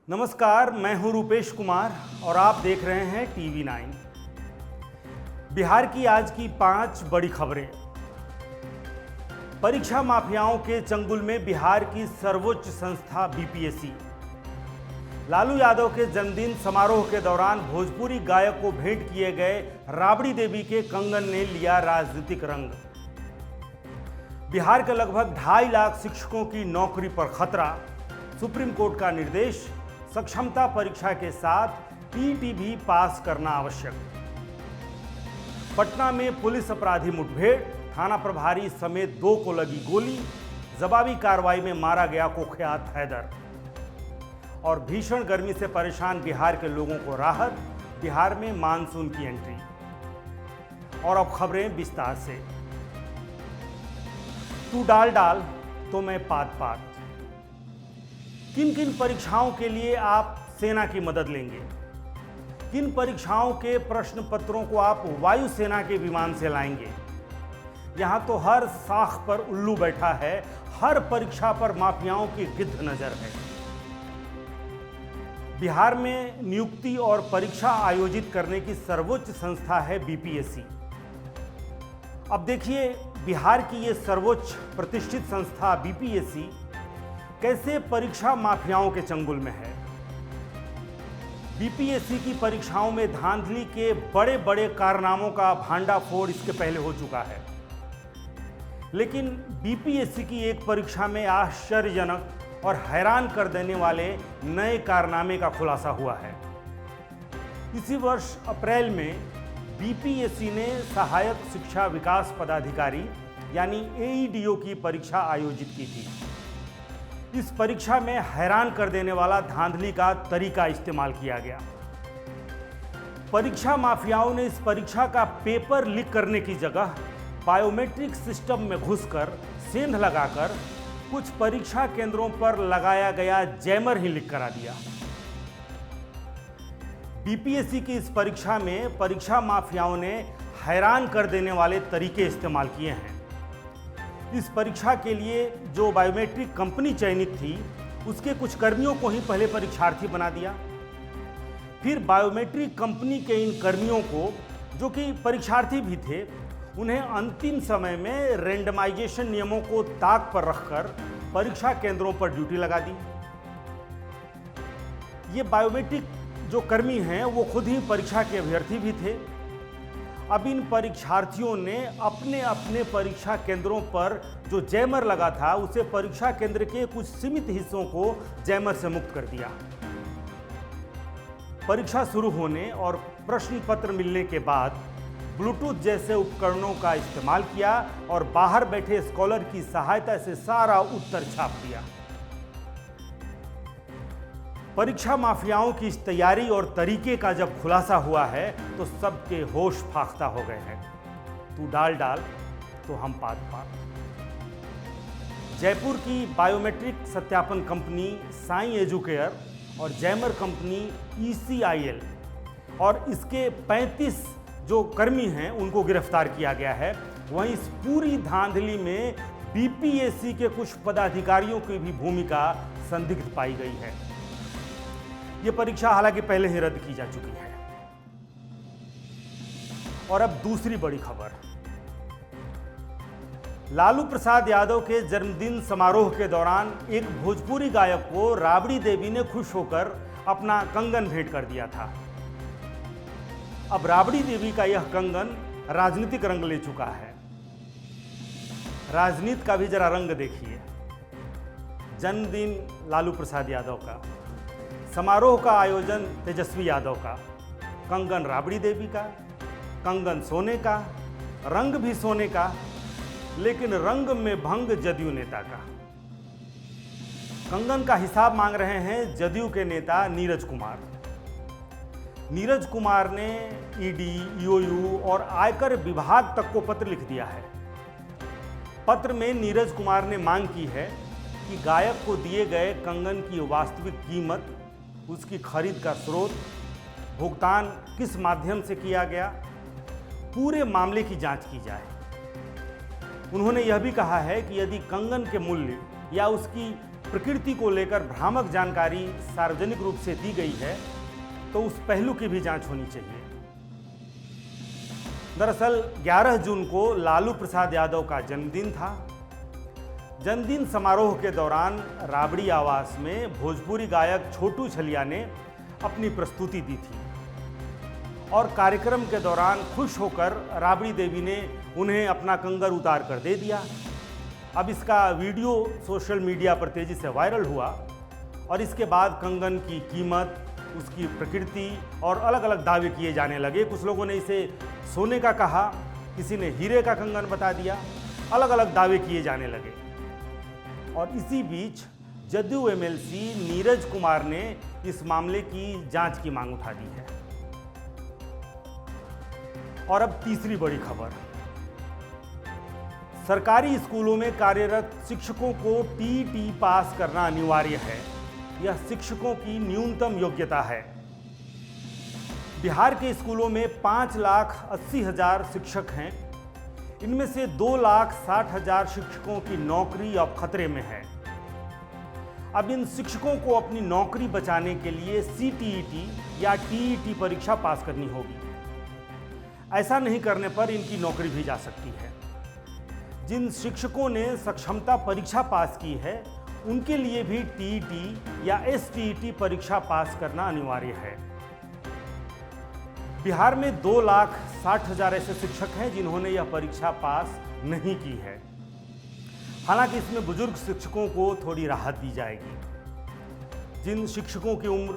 नमस्कार, मैं हूं रूपेश कुमार और आप देख रहे हैं टीवी 9। बिहार की आज की 5 बड़ी खबरें। परीक्षा माफियाओं के चंगुल में बिहार की सर्वोच्च संस्था बीपीएससी। लालू यादव के जन्मदिन समारोह के दौरान भोजपुरी गायक को भेंट किए गए राबड़ी देवी के कंगन ने लिया राजनीतिक रंग। बिहार के लगभग 2.5 लाख शिक्षकों की नौकरी पर खतरा। सुप्रीम कोर्ट का निर्देश, सक्षमता परीक्षा के साथ टीईटी भी पास करना आवश्यक। पटना में पुलिस अपराधी मुठभेड़, थाना प्रभारी समेत 2 को लगी गोली। जवाबी कार्रवाई में मारा गया कुख्यात हैदर। और भीषण गर्मी से परेशान बिहार के लोगों को राहत, बिहार में मानसून की एंट्री। और अब खबरें विस्तार से। तू डाल डाल तो मैं पात पात। किन किन परीक्षाओं के लिए आप सेना की मदद लेंगे? किन परीक्षाओं के प्रश्न पत्रों को आप वायुसेना के विमान से लाएंगे? यहां तो हर साख पर उल्लू बैठा है, हर परीक्षा पर माफियाओं की गिद्ध नजर है। बिहार में नियुक्ति और परीक्षा आयोजित करने की सर्वोच्च संस्था है बीपीएससी। अब देखिए, बिहार की ये सर्वोच्च प्रतिष्ठित संस्था बीपीएससी कैसे परीक्षा माफियाओं के चंगुल में है। बीपीएससी की परीक्षाओं में धांधली के बड़े बड़े कारनामों का भांडाफोड़ इसके पहले हो चुका है, लेकिन बीपीएससी की एक परीक्षा में आश्चर्यजनक और हैरान कर देने वाले नए कारनामे का खुलासा हुआ है। इसी वर्ष अप्रैल में बीपीएससी ने सहायक शिक्षा विकास पदाधिकारी यानी एईडीओ की परीक्षा आयोजित की थी। इस परीक्षा में हैरान कर देने वाला धांधली का तरीका इस्तेमाल किया गया। परीक्षा माफियाओं ने इस परीक्षा का पेपर लीक करने की जगह बायोमेट्रिक सिस्टम में घुसकर सेंध लगाकर कुछ परीक्षा केंद्रों पर लगाया गया जैमर ही लीक करा दिया। बीपीएससी की इस परीक्षा में परीक्षा माफियाओं ने हैरान कर देने वाले तरीके इस्तेमाल किए हैं। इस परीक्षा के लिए जो बायोमेट्रिक कंपनी चयनित थी, उसके कुछ कर्मियों को ही पहले परीक्षार्थी बना दिया। फिर बायोमेट्रिक कंपनी के इन कर्मियों को, जो कि परीक्षार्थी भी थे, उन्हें अंतिम समय में रेंडमाइजेशन नियमों को ताक पर रखकर परीक्षा केंद्रों पर ड्यूटी लगा दी। ये बायोमेट्रिक जो कर्मी हैं, वो खुद ही परीक्षा के अभ्यर्थी भी थे। अब इन परीक्षार्थियों ने अपने अपने परीक्षा केंद्रों पर जो जैमर लगा था, उसे परीक्षा केंद्र के कुछ सीमित हिस्सों को जैमर से मुक्त कर दिया। परीक्षा शुरू होने और प्रश्न पत्र मिलने के बाद ब्लूटूथ जैसे उपकरणों का इस्तेमाल किया और बाहर बैठे स्कॉलर की सहायता से सारा उत्तर छाप दिया। परीक्षा माफियाओं की इस तैयारी और तरीके का जब खुलासा हुआ है तो सबके होश फाख्ता हो गए हैं। तू डाल डाल तो हम पात पात। जयपुर की बायोमेट्रिक सत्यापन कंपनी साई एजुकेयर और जैमर कंपनी ECIL और इसके 35 जो कर्मी हैं, उनको गिरफ्तार किया गया है। वहीं इस पूरी धांधली में बीपीएससी के कुछ पदाधिकारियों की भी भूमिका संदिग्ध पाई गई है। यह परीक्षा हालांकि पहले ही रद्द की जा चुकी है। और अब दूसरी बड़ी खबर। लालू प्रसाद यादव के जन्मदिन समारोह के दौरान एक भोजपुरी गायक को राबड़ी देवी ने खुश होकर अपना कंगन भेंट कर दिया था। अब राबड़ी देवी का यह कंगन राजनीतिक रंग ले चुका है। राजनीति का भी जरा रंग देखिए। जन्मदिन लालू प्रसाद यादव का, समारोह का आयोजन तेजस्वी यादव का, कंगन राबड़ी देवी का, कंगन सोने का, रंग भी सोने का, लेकिन रंग में भंग जदयू नेता का। कंगन का हिसाब मांग रहे हैं जदयू के नेता नीरज कुमार। नीरज कुमार ने ईडी, ईओयू और आयकर विभाग तक को पत्र लिख दिया है। पत्र में नीरज कुमार ने मांग की है कि गायक को दिए गए कंगन की वास्तविक कीमत, उसकी खरीद का स्रोत, भुगतान किस माध्यम से किया गया, पूरे मामले की जांच की जाए। उन्होंने यह भी कहा है कि यदि कंगन के मूल्य या उसकी प्रकृति को लेकर भ्रामक जानकारी सार्वजनिक रूप से दी गई है तो उस पहलू की भी जांच होनी चाहिए। दरअसल 11 जून को लालू प्रसाद यादव का जन्मदिन था। जन्मदिन समारोह के दौरान राबड़ी आवास में भोजपुरी गायक छोटू छलिया ने अपनी प्रस्तुति दी थी और कार्यक्रम के दौरान खुश होकर राबड़ी देवी ने उन्हें अपना कंगन उतार कर दे दिया। अब इसका वीडियो सोशल मीडिया पर तेजी से वायरल हुआ और इसके बाद कंगन की कीमत, उसकी प्रकृति और अलग अलग दावे किए जाने लगे। कुछ लोगों ने इसे सोने का कहा, किसी ने हीरे का कंगन बता दिया, अलग अलग दावे किए जाने लगे। और इसी बीच जदयू एमएलसी नीरज कुमार ने इस मामले की जांच की मांग उठा दी है। और अब तीसरी बड़ी खबर, सरकारी स्कूलों में कार्यरत शिक्षकों को टीईटी पास करना अनिवार्य है। यह शिक्षकों की न्यूनतम योग्यता है। बिहार के स्कूलों में 5,80,000 शिक्षक हैं। इनमें से 2,60,000 शिक्षकों की नौकरी अब खतरे में है। अब इन शिक्षकों को अपनी नौकरी बचाने के लिए सीटीईटी या टीईटी परीक्षा पास करनी होगी। ऐसा नहीं करने पर इनकी नौकरी भी जा सकती है। जिन शिक्षकों ने सक्षमता परीक्षा पास की है उनके लिए भी टीईटी या एसटीईटी परीक्षा पास करना अनिवार्य है। बिहार में 2,60,000 ऐसे शिक्षक हैं जिन्होंने यह परीक्षा पास नहीं की है। हालांकि इसमें बुजुर्ग शिक्षकों को थोड़ी राहत दी जाएगी। जिन शिक्षकों की उम्र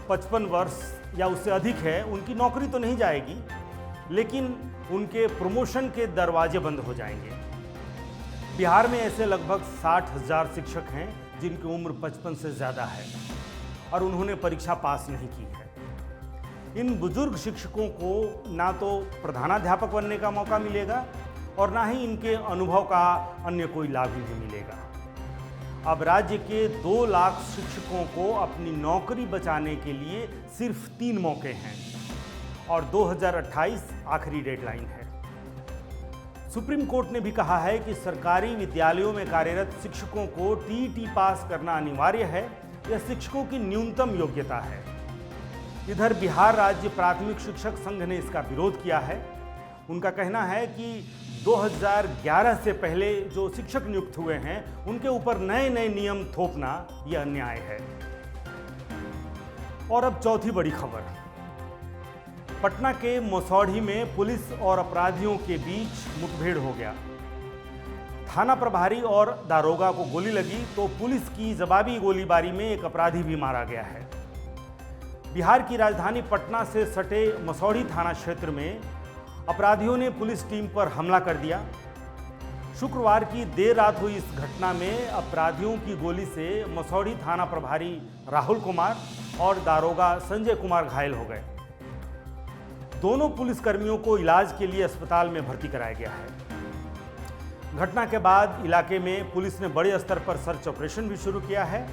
55 वर्ष या उससे अधिक है उनकी नौकरी तो नहीं जाएगी, लेकिन उनके प्रमोशन के दरवाजे बंद हो जाएंगे। बिहार में ऐसे लगभग 60,000 शिक्षक हैं जिनकी उम्र 55 से ज़्यादा है और उन्होंने परीक्षा पास नहीं की है। इन बुजुर्ग शिक्षकों को ना तो प्रधानाध्यापक बनने का मौका मिलेगा और ना ही इनके अनुभव का अन्य कोई लाभ नहीं मिलेगा। अब राज्य के 2 लाख शिक्षकों को अपनी नौकरी बचाने के लिए सिर्फ 3 मौके हैं और 2028 आखिरी डेडलाइन है। सुप्रीम कोर्ट ने भी कहा है कि सरकारी विद्यालयों में कार्यरत शिक्षकों को टीईटी पास करना अनिवार्य है। यह शिक्षकों की न्यूनतम योग्यता है। इधर बिहार राज्य प्राथमिक शिक्षक संघ ने इसका विरोध किया है। उनका कहना है कि 2011 से पहले जो शिक्षक नियुक्त हुए हैं उनके ऊपर नए नए नियम थोपना यह अन्याय है। और अब चौथी बड़ी खबर, पटना के मसौढ़ी में पुलिस और अपराधियों के बीच मुठभेड़ हो गया। थाना प्रभारी और दारोगा को गोली लगी तो पुलिस की जवाबी गोलीबारी में एक अपराधी भी मारा गया है। बिहार की राजधानी पटना से सटे मसौढ़ी थाना क्षेत्र में अपराधियों ने पुलिस टीम पर हमला कर दिया। शुक्रवार की देर रात हुई इस घटना में अपराधियों की गोली से मसौढ़ी थाना प्रभारी राहुल कुमार और दारोगा संजय कुमार घायल हो गए। दोनों पुलिसकर्मियों को इलाज के लिए अस्पताल में भर्ती कराया गया है। घटना के बाद इलाके में पुलिस ने बड़े स्तर पर सर्च ऑपरेशन भी शुरू किया है।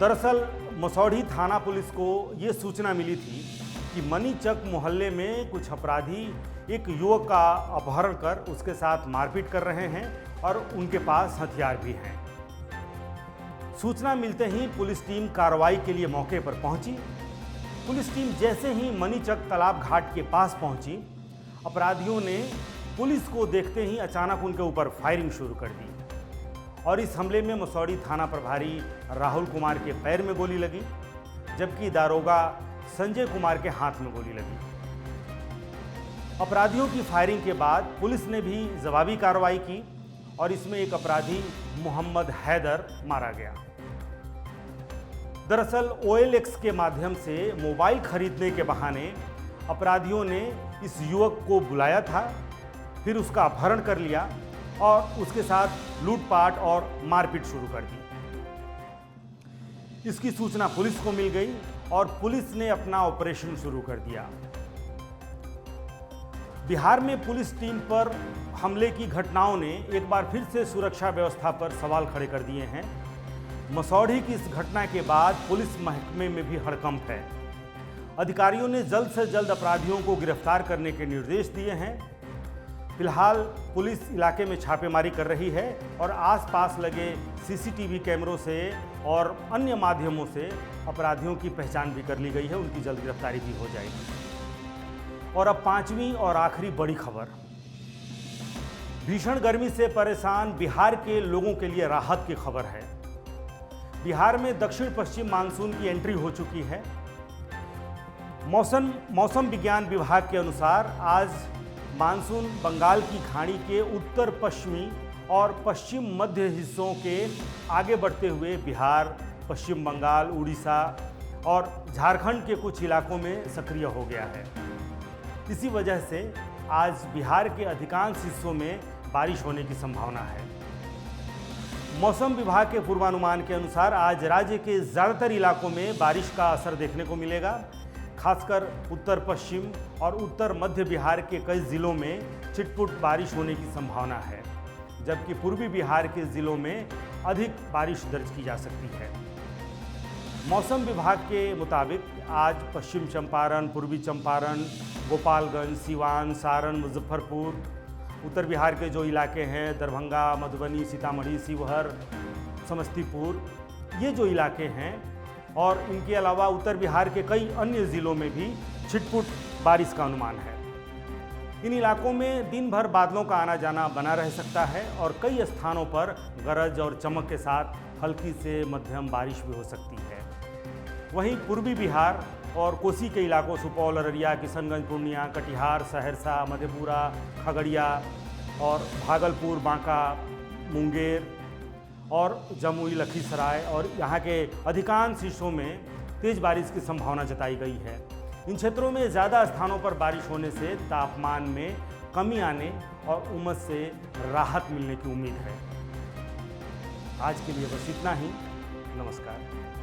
दरअसल मसौढ़ी थाना पुलिस को ये सूचना मिली थी कि मनीचक मोहल्ले में कुछ अपराधी एक युवक का अपहरण कर उसके साथ मारपीट कर रहे हैं और उनके पास हथियार भी हैं। सूचना मिलते ही पुलिस टीम कार्रवाई के लिए मौके पर पहुंची। पुलिस टीम जैसे ही मनीचक तालाब घाट के पास पहुंची, अपराधियों ने पुलिस को देखते ही अचानक उनके ऊपर फायरिंग शुरू कर दी और इस हमले में मसौढ़ी थाना प्रभारी राहुल कुमार के पैर में गोली लगी, जबकि दारोगा संजय कुमार के हाथ में गोली लगी। अपराधियों की फायरिंग के बाद पुलिस ने भी जवाबी कार्रवाई की और इसमें एक अपराधी मोहम्मद हैदर मारा गया। दरअसल OLX के माध्यम से मोबाइल खरीदने के बहाने अपराधियों ने इस युवक को बुलाया था, फिर उसका अपहरण कर लिया और उसके साथ लूटपाट और मारपीट शुरू कर दी। इसकी सूचना पुलिस को मिल गई और पुलिस ने अपना ऑपरेशन शुरू कर दिया। बिहार में पुलिस टीम पर हमले की घटनाओं ने एक बार फिर से सुरक्षा व्यवस्था पर सवाल खड़े कर दिए हैं। मसौढ़ी की इस घटना के बाद पुलिस महकमे में भी हड़कंप है। अधिकारियों ने जल्द से जल्द अपराधियों को गिरफ्तार करने के निर्देश दिए हैं। फिलहाल पुलिस इलाके में छापेमारी कर रही है और आसपास लगे सीसीटीवी कैमरों से और अन्य माध्यमों से अपराधियों की पहचान भी कर ली गई है। उनकी जल्द गिरफ्तारी भी हो जाएगी। और अब पांचवी और आखिरी बड़ी खबर। भीषण गर्मी से परेशान बिहार के लोगों के लिए राहत की खबर है। बिहार में दक्षिण पश्चिम मानसून की एंट्री हो चुकी है। मौसम विज्ञान विभाग के अनुसार आज मानसून बंगाल की खाड़ी के उत्तर पश्चिमी और पश्चिम मध्य हिस्सों के आगे बढ़ते हुए बिहार, पश्चिम बंगाल, उड़ीसा और झारखंड के कुछ इलाकों में सक्रिय हो गया है। इसी वजह से आज बिहार के अधिकांश हिस्सों में बारिश होने की संभावना है। मौसम विभाग के पूर्वानुमान के अनुसार आज राज्य के ज़्यादातर इलाकों में बारिश का असर देखने को मिलेगा। खासकर उत्तर पश्चिम और उत्तर मध्य बिहार के कई जिलों में छिटपुट बारिश होने की संभावना है, जबकि पूर्वी बिहार के जिलों में अधिक बारिश दर्ज की जा सकती है। मौसम विभाग के मुताबिक आज पश्चिम चंपारण, पूर्वी चंपारण, गोपालगंज, सीवान, सारण, मुजफ्फरपुर, उत्तर बिहार के जो इलाके हैं दरभंगा, मधुबनी, सीतामढ़ी, शिवहर, समस्तीपुर, ये जो इलाके हैं और इनके अलावा उत्तर बिहार के कई अन्य ज़िलों में भी छिटपुट बारिश का अनुमान है। इन इलाकों में दिन भर बादलों का आना जाना बना रह सकता है और कई स्थानों पर गरज और चमक के साथ हल्की से मध्यम बारिश भी हो सकती है। वहीं पूर्वी बिहार और कोसी के इलाकों सुपौल, अररिया, किशनगंज, पूर्णिया, कटिहार, सहरसा, मधेपुरा, खगड़िया और भागलपुर, बांका, मुंगेर और जमुई, लखीसराय और यहाँ के अधिकांश हिस्सों में तेज़ बारिश की संभावना जताई गई है। इन क्षेत्रों में ज़्यादा स्थानों पर बारिश होने से तापमान में कमी आने और उमस से राहत मिलने की उम्मीद है। आज के लिए बस इतना ही। नमस्कार।